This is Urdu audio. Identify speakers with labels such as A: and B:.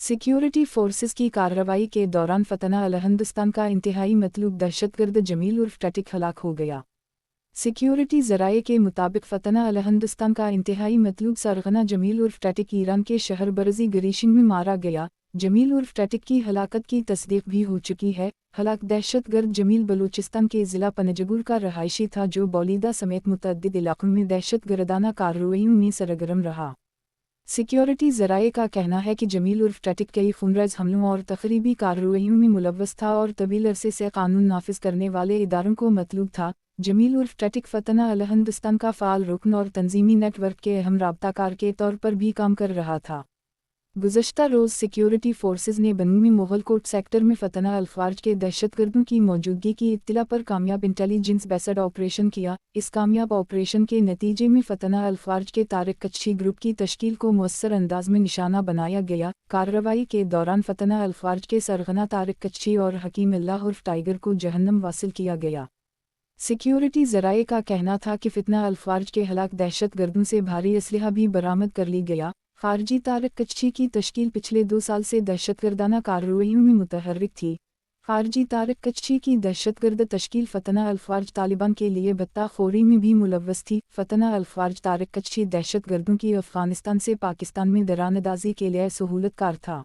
A: سیکیورٹی فورسز کی کارروائی کے دوران فتنہ الہندوستان کا انتہائی مطلوب دہشت گرد جمیل عرف ٹٹک ہلاک ہو گیا۔ سیکیورٹی ذرائع کے مطابق فتنہ الہندوستان کا انتہائی مطلوب سرغنہ جمیل عرف ٹٹک ایران کے شہر برزی گریشن میں مارا گیا۔ جمیل عرف ٹٹک کی ہلاکت کی تصدیق بھی ہو چکی ہے۔ ہلاک دہشت گرد جمیل بلوچستان کے ضلع پنجگور کا رہائشی تھا جو بولیدہ سمیت متعدد علاقوں میں دہشت گردانہ کارروائیوں میں سرگرم رہا۔ سیکیورٹی ذرائع کا کہنا ہے کہ جمیل عرف ٹٹک کئی خونریز حملوں اور تخریبی کارروائیوں میں ملوث تھا اور طویل عرصے سے قانون نافذ کرنے والے اداروں کو مطلوب تھا۔ جمیل عرف ٹٹک فتنہ الہندوستان کا فعال رکن اور تنظیمی نیٹ ورک کے اہم رابطہ کار کے طور پر بھی کام کر رہا تھا۔ گزشتہ روز سیکیورٹی فورسز نے بنومی مغل کوٹ سیکٹر میں فتنہ الفارج کے دہشت گردوں کی موجودگی کی اطلاع پر کامیاب انٹیلیجنس بیسڈ آپریشن کیا۔ اس کامیاب آپریشن کے نتیجے میں فتنہ الفارج کے طارق کچھی گروپ کی تشکیل کو مؤثر انداز میں نشانہ بنایا گیا۔ کارروائی کے دوران فتنہ الفارج کے سرغنہ طارق کچھی اور حکیم اللہ عرف ٹائیگر کو جہنم واصل کیا گیا۔ سیکیورٹی ذرائع کا کہنا تھا کہ فتنہ الفارج کے ہلاک دہشت گردوں سے بھاری اسلحہ بھی برآمد کر لی گیا۔ خارجی طارق کچھی کی تشکیل پچھلے 2 سال سے دہشت گردانہ کارروائیوں میں متحرک تھی۔ خارجی طارق کچھی کی دہشت گرد تشکیل فتنہ الفارج طالبان کے لیے بتہ خوری میں بھی ملوث تھی۔ فتنہ الفارج طارق کچھی دہشت گردوں کی افغانستان سے پاکستان میں دراندازی کے لیے سہولت کار تھا۔